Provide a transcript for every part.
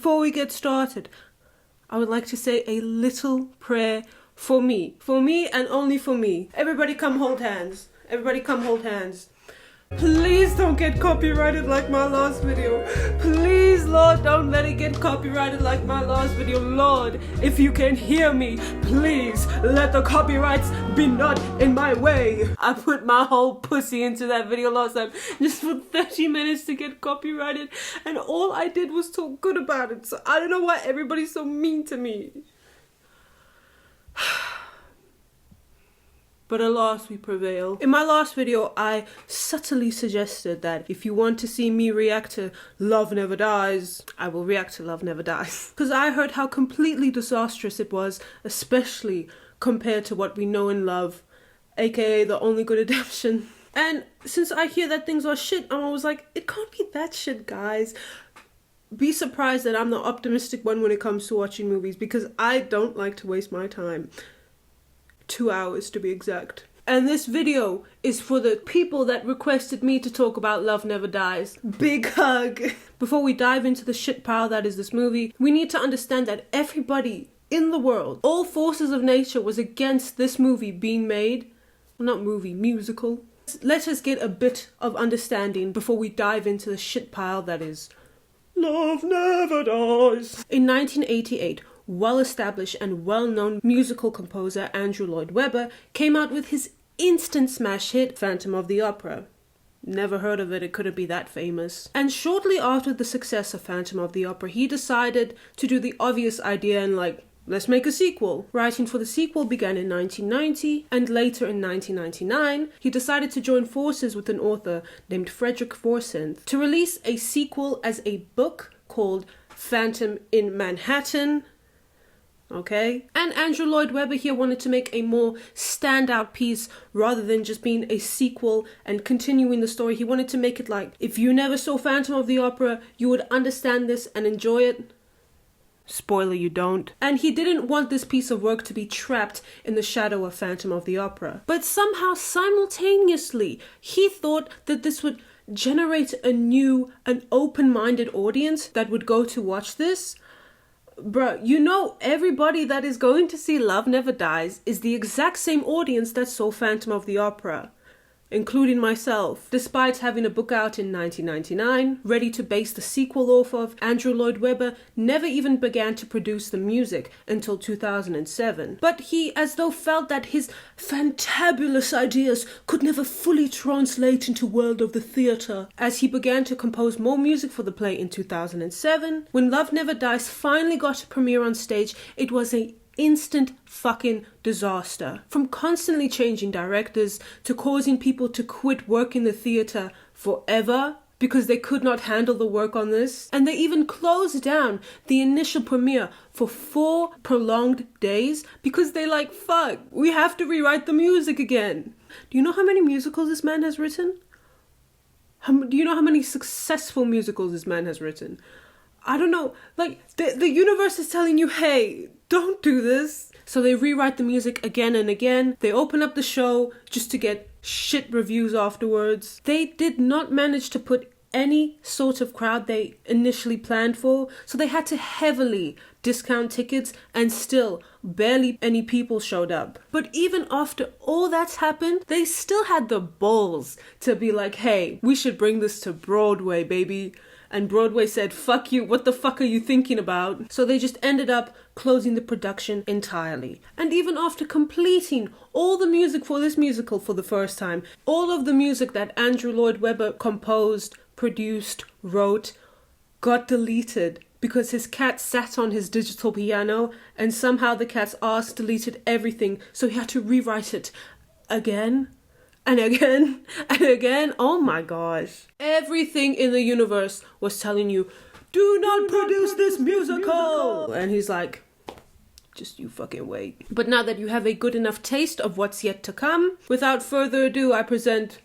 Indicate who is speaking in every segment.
Speaker 1: before we get started, I would like to say a little prayer for me and only for me. Everybody come hold hands. Everybody come hold hands. Please don't get copyrighted like my last video. Please, Lord, don't let it get copyrighted like my last video. Lord, if you can hear me, please let the copyrights be not in my way. I put my whole pussy into that video last time just for 30 minutes to get copyrighted, and all I did was talk good about it. So I don't know why everybody's so mean to me. But alas, we prevail. In my last video, I subtly suggested that if you want to see me react to Love Never Dies, I will react to Love Never Dies. Because I heard how completely disastrous it was, especially compared to what we know and love, aka The Only Good Adaptation. And since I hear that things are shit, I'm always like, it can't be that shit, guys. Be surprised that I'm the optimistic one when it comes to watching movies, because I don't like to waste my time. 2 hours to be exact. And this video is for the people that requested me to talk about Love Never Dies. Big hug! Before we dive into the shit pile that is this movie, we need to understand that everybody in the world, all forces of nature, was against this movie being made. Well, not movie, musical. Let us get a bit of understanding before we dive into the shit pile that is Love Never Dies. In 1988, well-established and well-known musical composer Andrew Lloyd Webber came out with his instant smash hit, Phantom of the Opera. Never heard of it, it couldn't be that famous. And shortly after the success of Phantom of the Opera, he decided to do the obvious idea and let's make a sequel. Writing for the sequel began in 1990, and later in 1999, he decided to join forces with an author named Frederick Forsyth to release a sequel as a book called Phantom in Manhattan. Okay? And Andrew Lloyd Webber here wanted to make a more standout piece rather than just being a sequel and continuing the story. He wanted to make it like, if you never saw Phantom of the Opera, you would understand this and enjoy it. Spoiler, you don't. And he didn't want this piece of work to be trapped in the shadow of Phantom of the Opera. But somehow, simultaneously, he thought that this would generate an open-minded audience that would go to watch this. Bruh, you know everybody that is going to see Love Never Dies is the exact same audience that saw Phantom of the Opera, including myself. Despite having a book out in 1999, ready to base the sequel off of, Andrew Lloyd Webber never even began to produce the music until 2007. But he as though felt that his fantabulous ideas could never fully translate into world of the theatre. As he began to compose more music for the play in 2007, when Love Never Dies finally got a premiere on stage, it was an instant fucking disaster. From constantly changing directors to causing people to quit working the theatre forever because they could not handle the work on this. And they even closed down the initial premiere for 4 prolonged days because they fuck, we have to rewrite the music again. Do you know how many musicals this man has written? Do you know how many successful musicals this man has written? I don't know, the universe is telling you, hey, don't do this. So they rewrite the music again and again. They open up the show just to get shit reviews afterwards. They did not manage to put any sort of crowd they initially planned for, so they had to heavily discount tickets, and still barely any people showed up. But even after all that's happened, they still had the balls to be like, hey, we should bring this to Broadway, baby. And Broadway said, fuck you, what the fuck are you thinking about? So they just ended up closing the production entirely. And even after completing all the music for this musical for the first time, all of the music that Andrew Lloyd Webber composed, produced, wrote, got deleted because his cat sat on his digital piano and somehow the cat's ass deleted everything, so he had to rewrite it again. And again, and again. Oh my gosh. Everything in the universe was telling you, do not produce this musical. And he's like, just you fucking wait. But now that you have a good enough taste of what's yet to come, without further ado, I present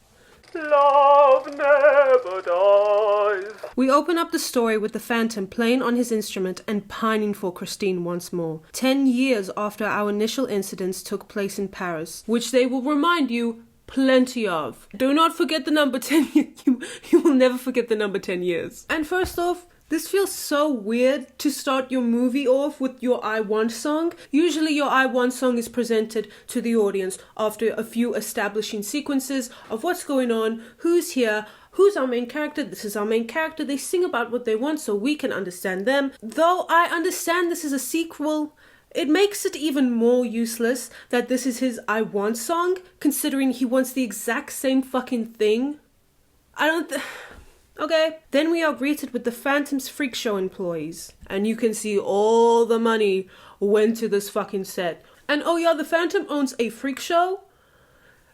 Speaker 1: Love Never Dies. We open up the story with the Phantom playing on his instrument and pining for Christine once more, 10 years after our initial incidents took place in Paris, which they will remind you plenty of. Do not forget the number 10 years. You will never forget the number 10 years. And first off, This feels so weird to start your movie off with your I Want song. Usually your I Want song is presented to the audience after a few establishing sequences of what's going on, who's here, who's our main character, this is our main character. They sing about what they want so we can understand them. Though I understand this is a sequel, it makes it even more useless that this is his I Want song, considering he wants the exact same fucking thing. Okay. Then we are greeted with the Phantom's freak show employees. And you can see all the money went to this fucking set. And oh yeah, the Phantom owns a freak show.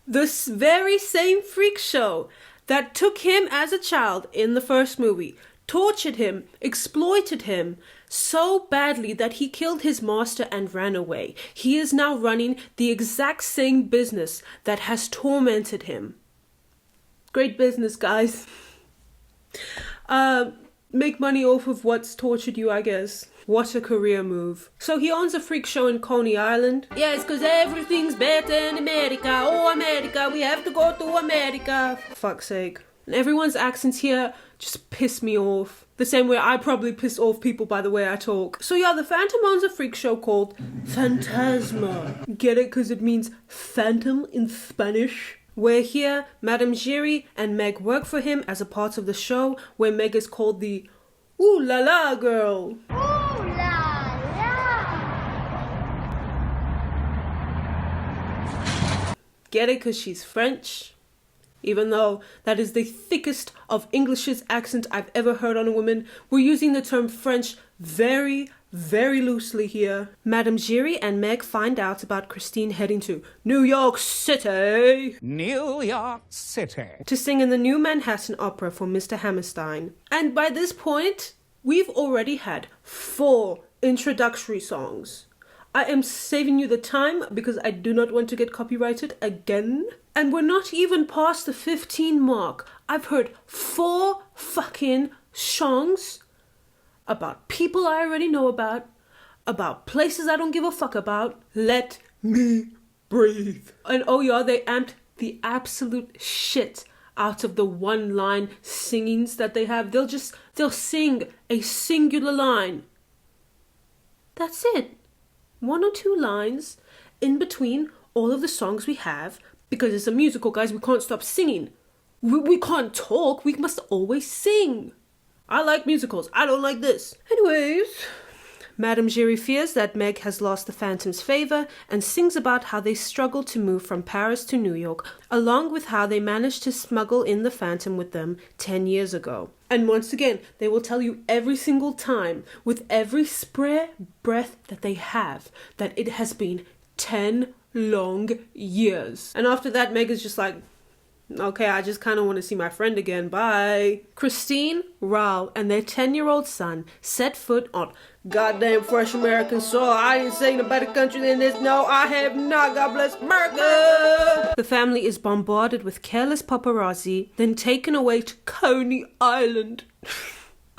Speaker 1: This very same freak show that took him as a child in the first movie, tortured him, exploited him so badly that he killed his master and ran away. He is now running the exact same business that has tormented him. Great business, guys. Make money off of what's tortured you, I guess. What a career move. So he owns a freak show in Coney Island. Yes, because everything's better in America. Oh, America, we have to go to America. For fuck's sake. And everyone's accents here just piss me off. The same way I probably piss off people by the way I talk. So yeah, the Phantom owns a freak show called Fantasma. Get it? Because it means phantom in Spanish. Where here, Madame Giry and Meg work for him as a part of the show, where Meg is called the Ooh La La girl. Ooh La La. Get it? Because she's French. Even though that is the thickest of English's accent I've ever heard on a woman, we're using the term French very loosely here. Madame Giry and Meg find out about Christine heading to New York City.
Speaker 2: New York City.
Speaker 1: To sing in the new Manhattan Opera for Mr. Hammerstein. And by this point, we've already had 4 introductory songs. I am saving you the time because I do not want to get copyrighted again. And we're not even past the 15 mark. I've heard 4 fucking songs about people I already know about places I don't give a fuck about. Let me breathe. And oh yeah, they amped the absolute shit out of the one-line singings that they have. They'll sing a singular line. That's it. 1 or 2 lines in between all of the songs we have, because it's a musical, guys. We can't stop singing. We can't talk. We must always sing. I like musicals. I don't like this. Anyways, Madame Giry fears that Meg has lost the Phantom's favor and sings about how they struggled to move from Paris to New York, along with how they managed to smuggle in the Phantom with them 10 years ago. And once again, they will tell you every single time, with every spare breath that they have, that it has been 10 long years. And after that, Meg is just like, okay, I just kind of want to see my friend again. Bye. Christine, Raul, and their 10-year-old son set foot on goddamn fresh American soil. I ain't saying a better country than this. No, I have not. God bless America. The family is bombarded with careless paparazzi, then taken away to Coney Island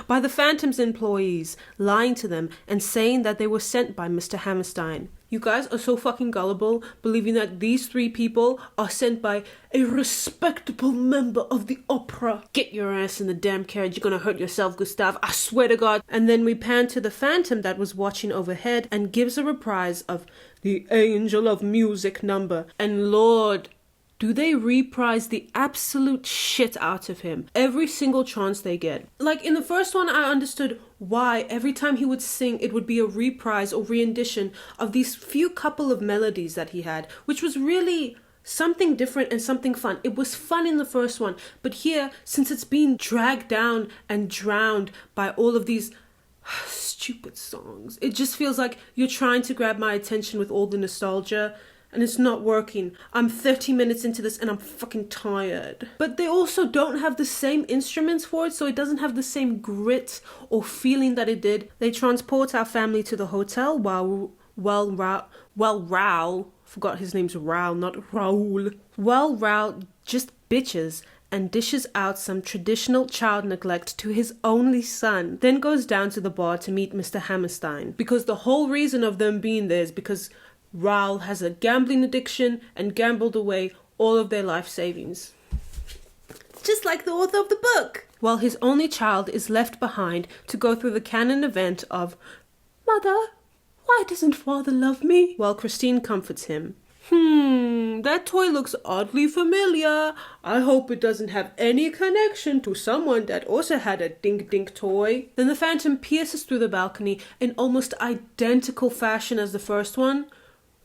Speaker 1: by the Phantom's employees, lying to them and saying that they were sent by Mr. Hammerstein. You guys are so fucking gullible, believing that these 3 people are sent by a respectable member of the opera. Get your ass in the damn carriage, you're gonna hurt yourself, Gustav, I swear to God. And then we pan to the Phantom that was watching overhead and gives a reprise of the Angel of Music number. And Lord, do they reprise the absolute shit out of him every single chance they get. Like in the first one, I understood why every time he would sing, it would be a reprise or rendition of these few couple of melodies that he had, which was really something different and something fun. It was fun in the first one, but here, since it's being dragged down and drowned by all of these stupid songs, it just feels like you're trying to grab my attention with all the nostalgia, and it's not working. I'm 30 minutes into this and I'm fucking tired. But they also don't have the same instruments for it, so it doesn't have the same grit or feeling that it did. They transport our family to the hotel while Raul, forgot his name's Raul, not Raul. Well, Raul just bitches and dishes out some traditional child neglect to his only son, then goes down to the bar to meet Mr. Hammerstein. Because the whole reason of them being there is because Raul has a gambling addiction and gambled away all of their life savings. Just like the author of the book. while his only child is left behind to go through the canon event of, "Mother, why doesn't father love me?" While Christine comforts him. That toy looks oddly familiar. I hope it doesn't have any connection to someone that also had a Dink Dink toy. Then the Phantom pierces through the balcony in almost identical fashion as the first one.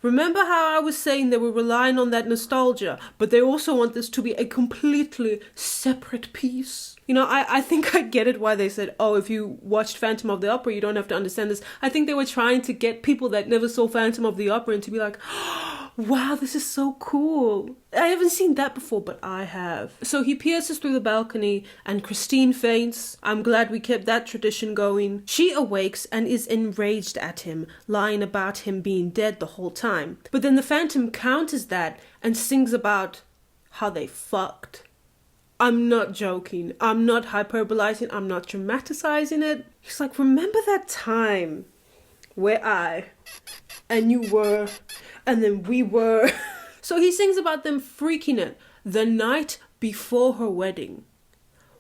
Speaker 1: Remember how I was saying they were relying on that nostalgia, but they also want this to be a completely separate piece? You know, I think I get it why they said, oh, if you watched Phantom of the Opera, you don't have to understand this. I think they were trying to get people that never saw Phantom of the Opera and to be like, wow, this is so cool. I haven't seen that before, but I have. So he pierces through the balcony and Christine faints. I'm glad we kept that tradition going. She awakes and is enraged at him, lying about him being dead the whole time. But then the Phantom counters that and sings about how they fucked. I'm not joking. I'm not hyperbolizing. I'm not dramatizing it. He's like, remember that time where I and you were, and then we were. So he sings about them freaking it the night before her wedding,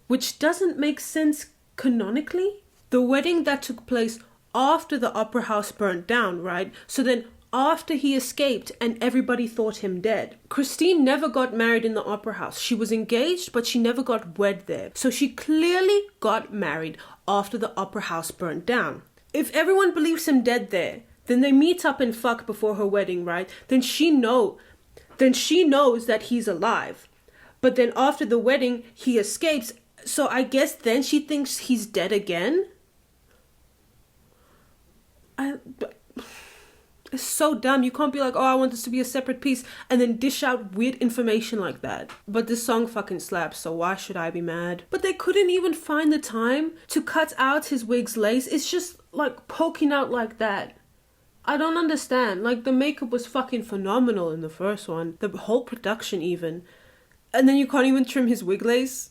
Speaker 1: which doesn't make sense canonically. The wedding that took place after the opera house burnt down, right? So then after he escaped and everybody thought him dead. Christine never got married in the opera house. She was engaged, but she never got wed there. So she clearly got married after the opera house burnt down. If everyone believes him dead there, then they meet up and fuck before her wedding, right? Then she knows that he's alive. But then after the wedding, he escapes. So I guess then she thinks he's dead again? It's so dumb. You can't be like, oh, I want this to be a separate piece and then dish out weird information like that. But this song fucking slaps, so why should I be mad? But they couldn't even find the time to cut out his wig's lace. It's just like poking out like that. I don't understand. Like, the makeup was fucking phenomenal in the first one. The whole production even. And then you can't even trim his wig lace?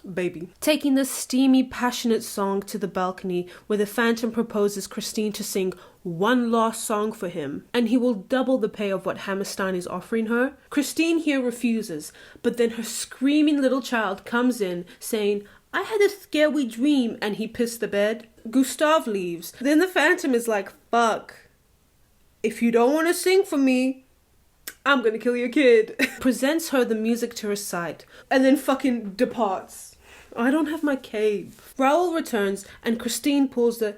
Speaker 1: Baby. Taking the steamy, passionate song to the balcony where the Phantom proposes Christine to sing one last song for him, and he will double the pay of what Hammerstein is offering her. Christine here refuses, but then her screaming little child comes in saying, I had a scary dream, and he pissed the bed. Gustav leaves. Then the Phantom is like, fuck. If you don't want to sing for me, I'm gonna kill your kid. Presents her the music to recite, and then fucking departs. I don't have my cape. Raoul returns, and Christine pulls the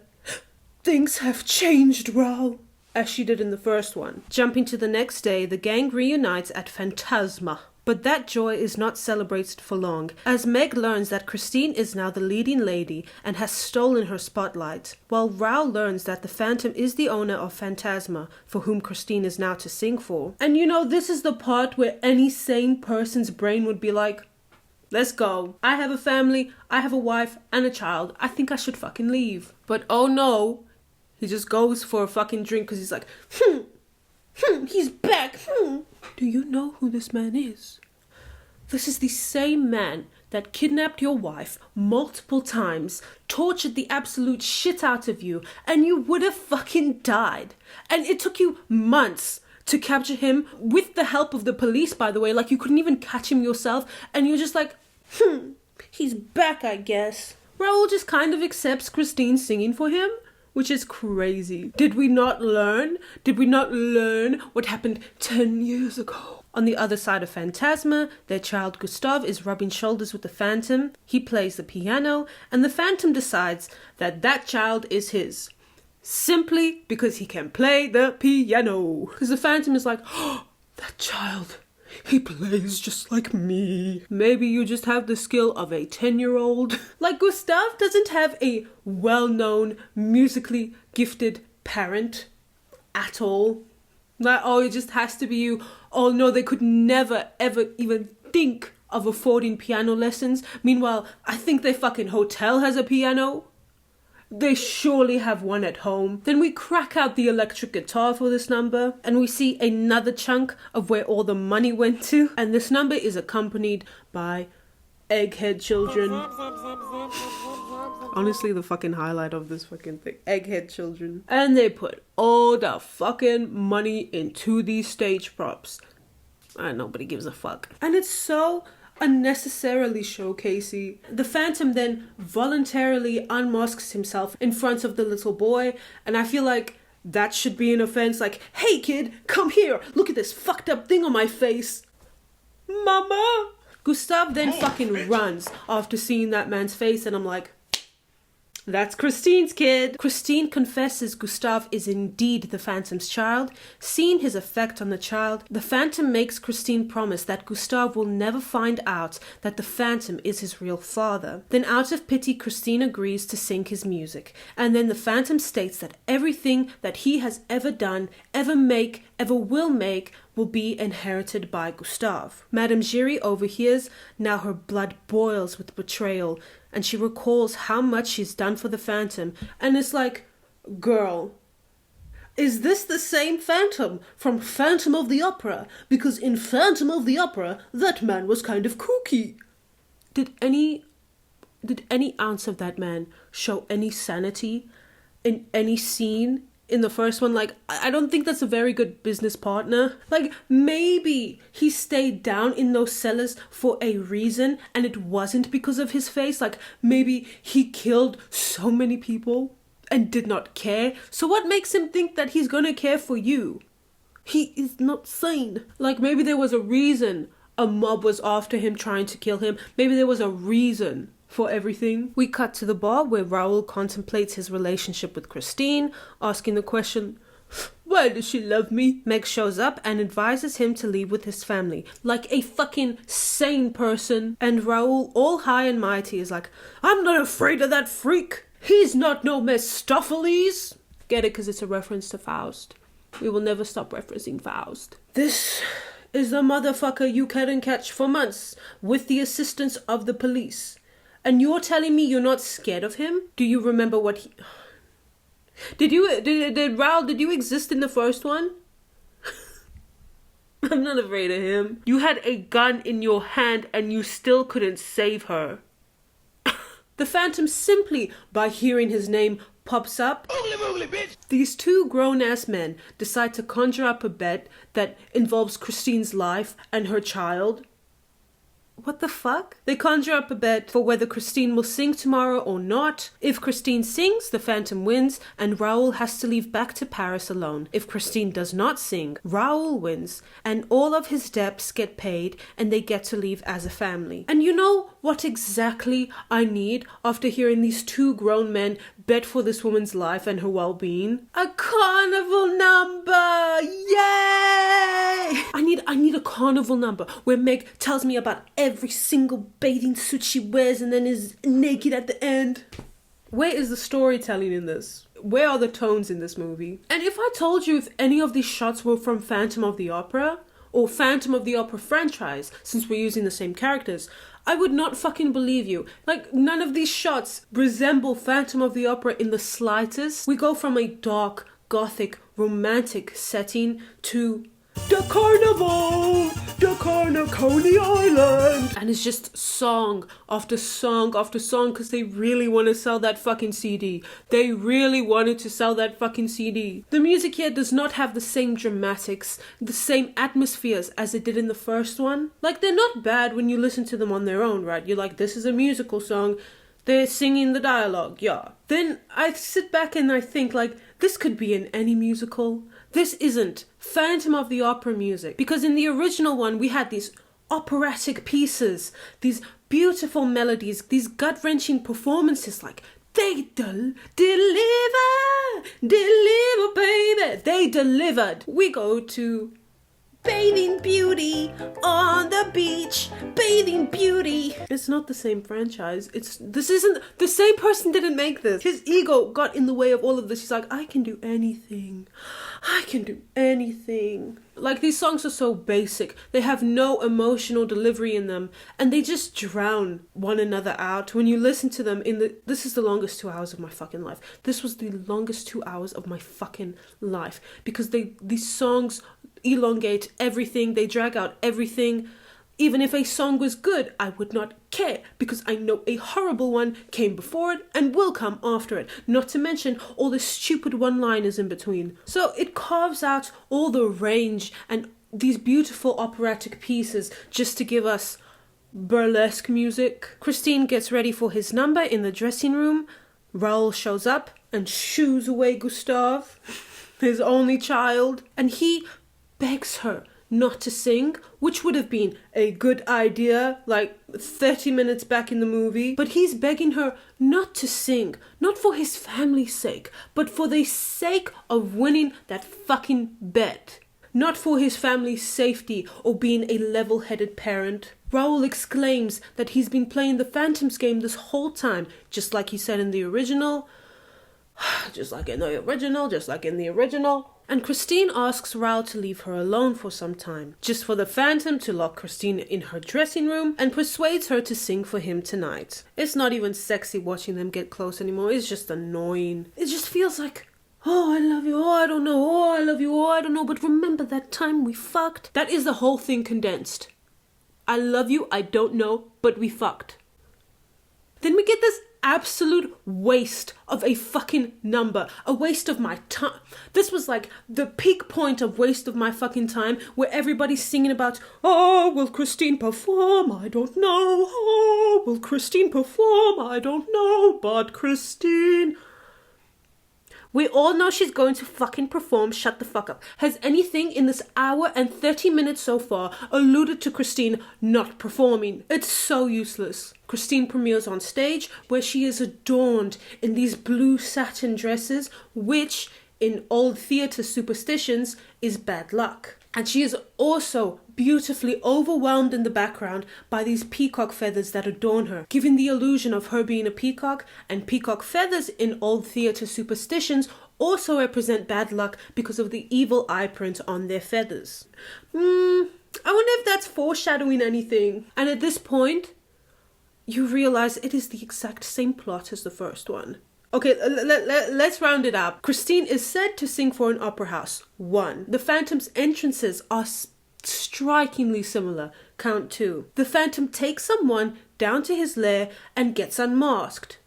Speaker 1: things have changed, Raoul, as she did in the first one. Jumping to the next day, the gang reunites at Phantasma. But that joy is not celebrated for long, as Meg learns that Christine is now the leading lady and has stolen her spotlight, while Raoul learns that the Phantom is the owner of Phantasma, for whom Christine is now to sing for. And you know, this is the part where any sane person's brain would be like, let's go. I have a family, I have a wife and a child. I think I should fucking leave. But oh no, he just goes for a fucking drink because he's like, he's back. Do you know who this man is? This is the same man that kidnapped your wife multiple times, tortured the absolute shit out of you, and you would have fucking died. And it took you months to capture him with the help of the police, by the way. Like, you couldn't even catch him yourself, and you're just like, he's back, I guess. Raoul just kind of accepts Christine singing for him, which is crazy. Did we not learn? Did we not learn what happened 10 years ago? On the other side of Phantasma, their child Gustav is rubbing shoulders with the Phantom. He plays the piano, and the Phantom decides that that child is his. Simply because he can play the piano. Because the Phantom is like, oh, that child, he plays just like me. Maybe you just have the skill of a 10-year-old. Like, Gustav doesn't have a well-known, musically gifted parent at all. Like, oh, it just has to be you. Oh no, they could never, ever even think of affording piano lessons. Meanwhile, I think their fucking hotel has a piano. They surely have one at home. Then we crack out the electric guitar for this number, and we see another chunk of where all the money went to. And this number is accompanied by egghead children. Honestly, the fucking highlight of this fucking thing. Egghead children. And they put all the fucking money into these stage props. And nobody gives a fuck. And it's so unnecessarily showcasey. The Phantom then voluntarily unmasks himself in front of the little boy, and I feel like that should be an offense. Like, hey kid, come here, look at this fucked up thing on my face. Mama! Gustav then fucking runs after seeing that man's face, and I'm like, that's Christine's kid. Christine confesses Gustav is indeed the Phantom's child. Seeing his effect on the child, the Phantom makes Christine promise that Gustav will never find out that the Phantom is his real father. Then out of pity, Christine agrees to sing his music. And then the Phantom states that everything that he has ever done, ever will make, will be inherited by Gustav. Madame Giry overhears. Now her blood boils with betrayal, and she recalls how much she's done for the Phantom, and it's like, girl, is this the same Phantom from Phantom of the Opera? Because in Phantom of the Opera, that man was kind of kooky. Did any ounce of that man show any sanity in any scene in the first one? Like, I don't think that's a very good business partner. Like, maybe he stayed down in those cellars for a reason, and it wasn't because of his face. Like, maybe he killed so many people and did not care. So what makes him think that he's gonna care for you? He is not sane. Like, maybe there was a reason a mob was after him trying to kill him. Maybe there was a reason for everything. We cut to the bar where Raoul contemplates his relationship with Christine, asking the question, why does she love me? Meg shows up and advises him to leave with his family, like a fucking sane person. And Raoul, all high and mighty, is like, I'm not afraid of that freak. He's not no Mephistopheles. Get it? Because it's a reference to Faust. We will never stop referencing Faust. This is the motherfucker you couldn't catch for months with the assistance of the police. And you're telling me you're not scared of him? Do you remember what he... Did Raoul, did you exist in the first one? I'm not afraid of him. You had a gun in your hand and you still couldn't save her. The Phantom, simply by hearing his name, pops up. Oogly, bitch. These two grown-ass men decide to conjure up a bet that involves Christine's life and her child. What the fuck? They conjure up a bet for whether Christine will sing tomorrow or not. If Christine sings, the Phantom wins, and Raoul has to leave back to Paris alone. If Christine does not sing, Raoul wins, and all of his debts get paid, and they get to leave as a family. And you know what exactly I need after hearing these two grown men bet for this woman's life and her well-being? A carnival number! Yay! I need a carnival number where Meg tells me about every single bathing suit she wears and then is naked at the end. Where is the storytelling in this? Where are the tones in this movie? And if I told you if any of these shots were from Phantom of the Opera or Phantom of the Opera franchise, since we're using the same characters, I would not fucking believe you. Like, none of these shots resemble Phantom of the Opera in the slightest. We go from a dark, gothic, romantic setting to the carnival, the Coney Island. And it's just song after song after song because they really want to sell that fucking CD. They really wanted to sell that fucking CD. The music here does not have the same dramatics, the same atmospheres as it did in the first one. Like, they're not bad when you listen to them on their own, right? You're like, this is a musical song. They're singing the dialogue, yeah. Then I sit back and I think, like, this could be in any musical. This isn't Phantom of the Opera music. Because in the original one, we had these operatic pieces, these beautiful melodies, these gut-wrenching performances, like, they deliver, baby. They delivered. We go to Bathing Beauty on the beach. Bathing Beauty. It's not the same franchise. This isn't the same person didn't make this. His ego got in the way of all of this. He's like, I can do anything. I can do anything. Like, these songs are so basic. They have no emotional delivery in them, and they just drown one another out. When you listen to them this is the longest 2 hours of my fucking life. This was the longest 2 hours of my fucking life because these songs elongate everything. They drag out everything. Even if a song was good, I would not care because I know a horrible one came before it and will come after it. Not to mention all the stupid one-liners in between. So it carves out all the range and these beautiful operatic pieces just to give us burlesque music. Christine gets ready for his number in the dressing room. Raoul shows up and shoos away Gustave, his only child, and he begs her not to sing, which would have been a good idea like 30 minutes back in the movie. But he's begging her not to sing, not for his family's sake, but for the sake of winning that fucking bet. Not for his family's safety or being a level-headed parent. Raoul exclaims that he's been playing the Phantom's game this whole time, just like he said in the original. Just like in the original. And Christine asks Raoul to leave her alone for some time, just for the Phantom to lock Christine in her dressing room and persuades her to sing for him tonight. It's not even sexy watching them get close anymore, it's just annoying. It just feels like, oh, I love you, oh, I don't know, oh, I love you, oh, I don't know, but remember that time we fucked? That is the whole thing condensed. I love you, I don't know, but we fucked. Then we get this absolute waste of a fucking number, a waste of my time. This was like the peak point of waste of my fucking time, where everybody's singing about, oh, will Christine perform? I don't know. Oh, will Christine perform? I don't know, but Christine. We all know she's going to fucking perform. Shut the fuck up. Has anything in this hour and 30 minutes so far alluded to Christine not performing? It's so useless. Christine premieres on stage, where she is adorned in these blue satin dresses, which in old theatre superstitions is bad luck. And she is also beautifully overwhelmed in the background by these peacock feathers that adorn her, giving the illusion of her being a peacock. And peacock feathers in old theatre superstitions also represent bad luck because of the evil eye print on their feathers. I wonder if that's foreshadowing anything. And at this point, you realize it is the exact same plot as the first one. Okay, let's round it up. Christine is said to sing for an opera house. 1. The Phantom's entrances are strikingly similar. Count 2. The Phantom takes someone down to his lair and gets unmasked.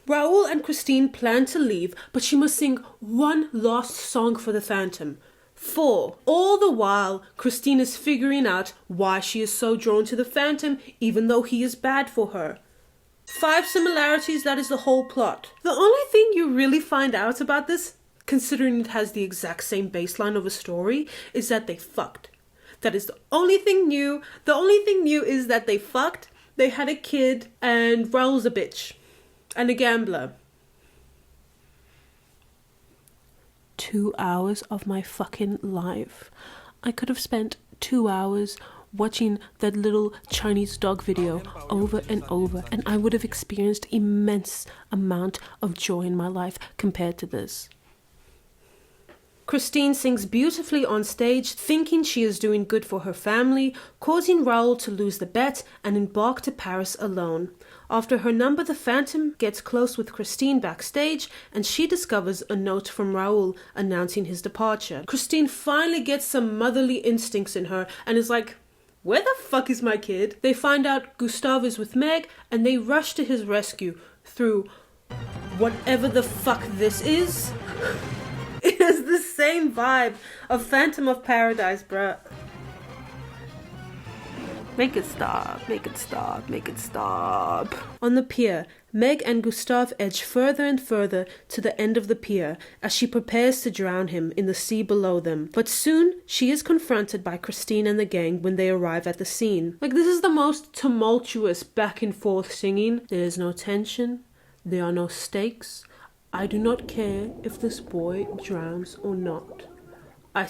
Speaker 1: Raoul and Christine plan to leave, but she must sing one last song for the Phantom. 4. All the while, Christine is figuring out why she is so drawn to the Phantom, even though he is bad for her. 5 similarities, that is the whole plot. The only thing you really find out about this, considering it has the exact same baseline of a story, is that they fucked. That is the only thing new. The only thing new is that they fucked, they had a kid, and Raoul's a bitch. And a gambler. 2 hours of my fucking life. I could have spent 2 hours watching that little Chinese dog video over and over, and I would have experienced immense amount of joy in my life compared to this. Christine sings beautifully on stage, thinking she is doing good for her family, causing Raoul to lose the bet and embark to Paris alone. After her number, the Phantom gets close with Christine backstage, and she discovers a note from Raoul announcing his departure. Christine finally gets some motherly instincts in her and is like, where the fuck is my kid? They find out Gustave is with Meg, and they rush to his rescue through whatever the fuck this is. It has the same vibe of Phantom of Paradise, bruh. Make it stop, make it stop, make it stop. On the pier, Meg and Gustave edge further and further to the end of the pier as she prepares to drown him in the sea below them. But soon, she is confronted by Christine and the gang when they arrive at the scene. Like, this is the most tumultuous back and forth singing. There is no tension. There are no stakes. I do not care if this boy drowns or not. I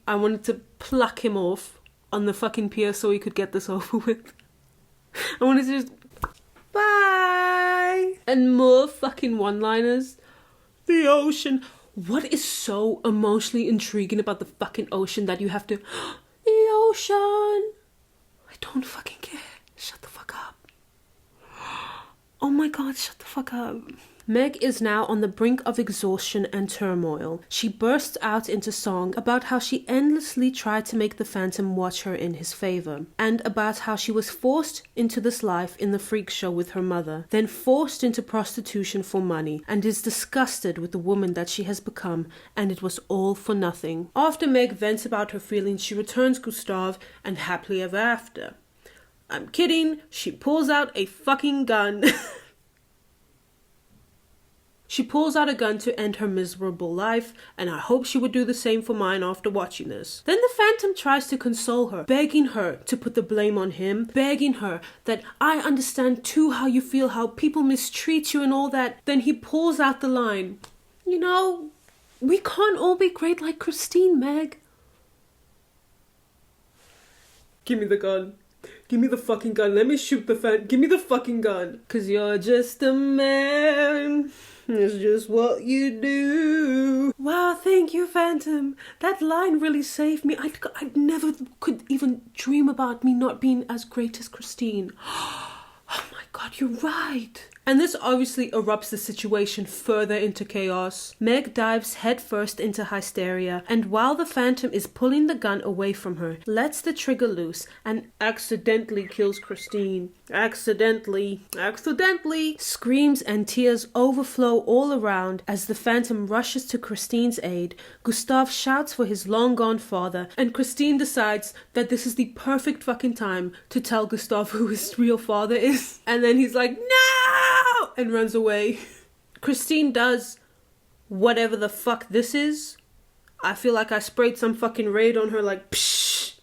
Speaker 1: wanted to pluck him off on the fucking pier so he could get this over with. I wanted to just, bye! And more fucking one-liners. The ocean. What is so emotionally intriguing about the fucking ocean that you have to, the ocean? I don't fucking care. Shut the fuck up. Oh my god, shut the fuck up. Meg is now on the brink of exhaustion and turmoil. She bursts out into song about how she endlessly tried to make the Phantom watch her in his favor, and about how she was forced into this life in the freak show with her mother, then forced into prostitution for money, and is disgusted with the woman that she has become, and it was all for nothing. After Meg vents about her feelings, she returns Gustave, and happily ever after. I'm kidding. She pulls out a fucking gun. She pulls out a gun to end her miserable life, and I hope she would do the same for mine after watching this. Then the Phantom tries to console her, begging her to put the blame on him, begging her that I understand too how you feel, how people mistreat you and all that. Then he pulls out the line, you know, we can't all be great like Christine, Meg. Give me the gun. Give me the fucking gun. Let me shoot the Phantom. Give me the fucking gun. 'Cause you're just a man. It's just what you do. Wow, thank you, Phantom. That line really saved me. I never could even dream about me not being as great as Christine. Oh my god, you're right. And this obviously erupts the situation further into chaos. Meg dives headfirst into hysteria, and while the Phantom is pulling the gun away from her, lets the trigger loose and accidentally kills Christine. Accidentally. Screams and tears overflow all around as the Phantom rushes to Christine's aid. Gustav shouts for his long-gone father, and Christine decides that this is the perfect fucking time to tell Gustav who his real father is. And then he's like, no! And runs away. Christine does whatever the fuck this is. I feel like I sprayed some fucking raid on her like psh.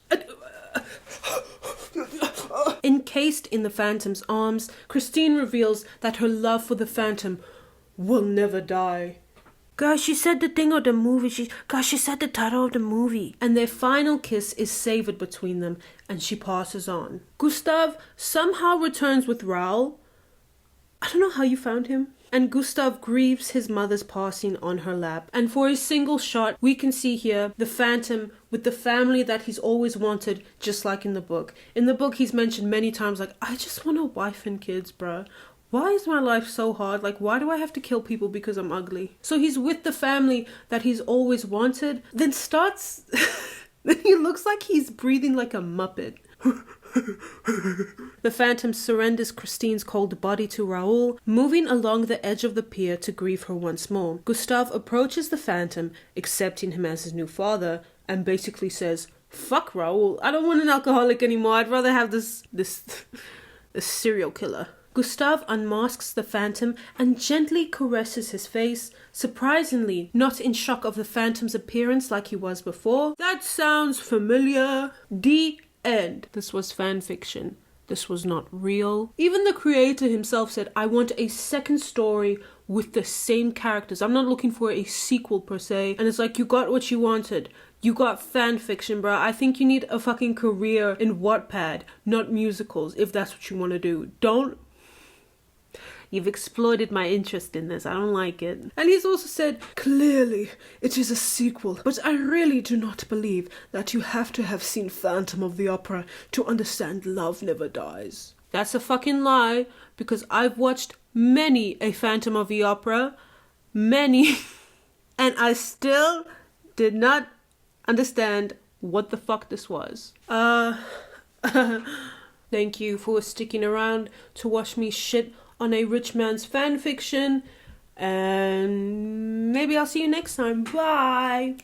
Speaker 1: Encased in the Phantom's arms, Christine reveals that her love for the Phantom will never die. Girl, she said the thing of the movie. She said the title of the movie. And their final kiss is savored between them, and she passes on. Gustav somehow returns with Raoul. I don't know how you found him. And Gustav grieves his mother's passing on her lap. And for a single shot, we can see here the Phantom with the family that he's always wanted, just like in the book. In the book, he's mentioned many times, like, I just want a wife and kids, bruh. Why is my life so hard? Like, why do I have to kill people because I'm ugly? So he's with the family that he's always wanted, then starts... then he looks like he's breathing like a Muppet. The Phantom surrenders Christine's cold body to Raoul, moving along the edge of the pier to grieve her once more. Gustav approaches the Phantom, accepting him as his new father, and basically says, fuck Raoul, I don't want an alcoholic anymore, I'd rather have this serial killer. Gustav unmasks the Phantom and gently caresses his face, surprisingly not in shock of the Phantom's appearance like he was before. That sounds familiar. The end. This was fan fiction. This was not real. Even the creator himself said, I want a second story with the same characters. I'm not looking for a sequel per se. And it's like, you got what you wanted. You got fan fiction, bruh. I think you need a fucking career in Wattpad, not musicals, if that's what you want to do. You've exploited my interest in this. I don't like it. And he's also said, clearly it is a sequel, but I really do not believe that you have to have seen Phantom of the Opera to understand Love Never Dies. That's a fucking lie, because I've watched many a Phantom of the Opera, many, and I still did not understand what the fuck this was. Thank you for sticking around to watch me shit on a rich man's fan fiction, and maybe I'll see you next time. Bye.